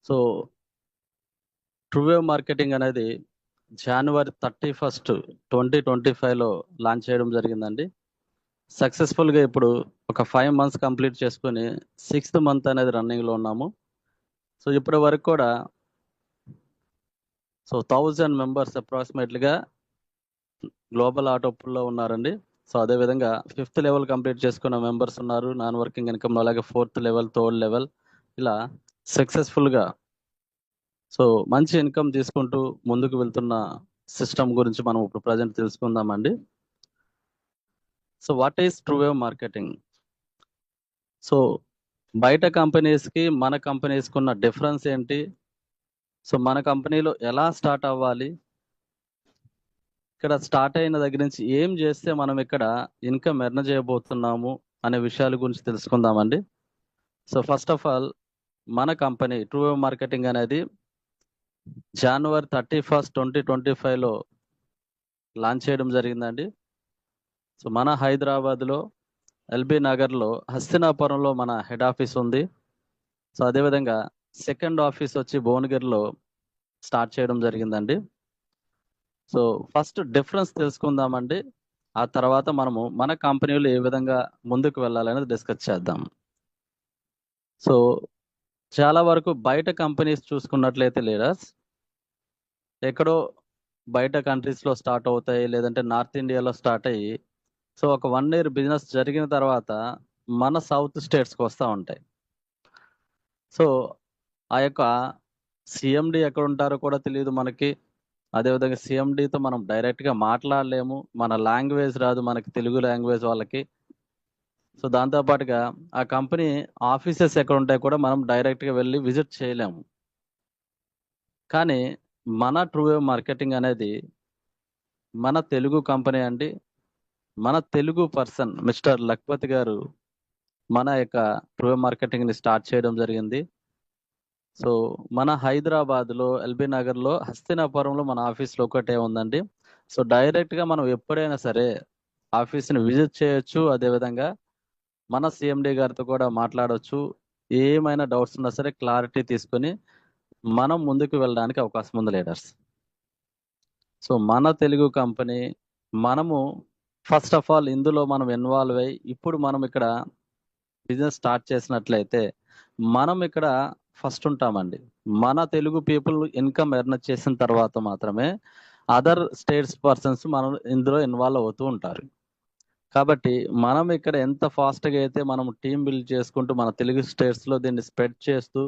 So ట్రూవేవ్ marketing అనేది జనవరి 31 2025లో launch చేయడం జరిగిందండి. సక్సెస్ఫుల్గా ఇప్పుడు ఒక 5 months కంప్లీట్ చేసుకొని 6th month అనేది రన్నింగ్లో ఉన్నాము. సో ఇప్పటి వరకు కూడా 1000 మెంబర్స్ అప్రాక్సిమేట్లీగా గ్లోబల్ ఆటోపుల్లో ఉన్నారండి. సో అదేవిధంగా 5th level కంప్లీట్ చేసుకున్న మెంబర్స్ ఉన్నారు, నాన్ వర్కింగ్ ఇన్కమ్, అలాగే 4th level, 3rd level, ఇలా సక్సెస్ఫుల్గా సో మంచి ఇన్కమ్ తీసుకుంటూ ముందుకు వెళ్తున్న సిస్టమ్ గురించి మనం ఇప్పుడు ప్రజెంట్ తెలుసుకుందామండి. So what is true wave marketing? సో బయట కంపెనీస్కి మన కంపెనీస్కి ఉన్న డిఫరెన్స్ ఏంటి? సో మన కంపెనీలో ఎలా స్టార్ట్ అవ్వాలి, ఇక్కడ స్టార్ట్ అయిన దగ్గర నుంచి ఏం చేస్తే మనం ఇక్కడ ఇన్కమ్ ఎర్న్ చేయబోతున్నాము అనే విషయాల గురించి తెలుసుకుందామండి. సో ఫస్ట్ ఆఫ్ ఆల్ మన కంపెనీ ట్రూవేవ్ మార్కెటింగ్ అనేది జనవరి 31 2025లో లాంచ్ చేయడం జరిగిందండి. సో మన హైదరాబాద్లో ఎల్బీ నగర్లో హస్తినాపురంలో మన హెడ్ ఆఫీస్ ఉంది. సో అదేవిధంగా సెకండ్ ఆఫీస్ వచ్చి భువనగిరిలో స్టార్ట్ చేయడం జరిగిందండి. సో ఫస్ట్ డిఫరెన్స్ తెలుసుకుందామండి, ఆ తర్వాత మనము మన కంపెనీలో ఏ విధంగా ముందుకు వెళ్ళాలనేది డిస్కస్ చేద్దాం. సో చాలా వరకు బయట కంపెనీస్ చూసుకున్నట్లయితే లీడర్స్ ఎక్కడో బయట కంట్రీస్లో స్టార్ట్ అవుతాయి, లేదంటే నార్త్ ఇండియాలో స్టార్ట్ అయ్యి సో ఒక 1 year బిజినెస్ జరిగిన తర్వాత మన సౌత్ స్టేట్స్కి వస్తూ ఉంటాయి. సో ఆ యొక్క సిఎండి ఎక్కడ ఉంటారో కూడా తెలియదు మనకి. అదేవిధంగా సిఎండితో మనం డైరెక్ట్గా మాట్లాడలేము, మన లాంగ్వేజ్ రాదు మనకి, తెలుగు లాంగ్వేజ్ వాళ్ళకి. సో దాంతోపాటుగా ఆ కంపెనీ ఆఫీసెస్ ఎక్కడ ఉంటాయో కూడా మనం డైరెక్ట్గా వెళ్ళి విజిట్ చేయలేము. కానీ మన ట్రూవేవ్ మార్కెటింగ్ అనేది మన తెలుగు కంపెనీ అండి. మన తెలుగు పర్సన్ మిస్టర్ లక్పతి గారు మన యొక్క ట్రూవేవ్ మార్కెటింగ్ని స్టార్ట్ చేయడం జరిగింది. సో మన హైదరాబాద్లో ఎల్బీ నగర్లో హస్తినాపురంలో మన ఆఫీస్ ఒకటే ఉందండి. సో డైరెక్ట్గా మనం ఎప్పుడైనా సరే ఆఫీస్ని విజిట్ చేయొచ్చు, అదేవిధంగా మన సిఎండి గారితో కూడా మాట్లాడవచ్చు. ఏమైనా డౌట్స్ ఉన్నా సరే క్లారిటీ తీసుకొని మనం ముందుకు వెళ్ళడానికి అవకాశం ఉంది లీడర్స్. సో మన తెలుగు కంపెనీ, మనము ఫస్ట్ ఆఫ్ ఆల్ ఇందులో మనం ఇన్వాల్వ్ అయ్యి ఇప్పుడు మనం ఇక్కడ బిజినెస్ స్టార్ట్ చేసినట్లయితే మనం ఇక్కడ ఫస్ట్ ఉంటామండి. మన తెలుగు పీపుల్ ఇన్కమ్ ఎర్న్ చేసిన తర్వాత మాత్రమే అదర్ స్టేట్స్ పర్సన్స్ మనం ఇందులో ఇన్వాల్వ్ అవుతూ ఉంటారు. కాబట్టి మనం ఇక్కడ ఎంత ఫాస్ట్గా అయితే మనం టీం బిల్డ్ చేసుకుంటూ మన తెలుగు స్టేట్స్లో దీన్ని స్ప్రెడ్ చేస్తూ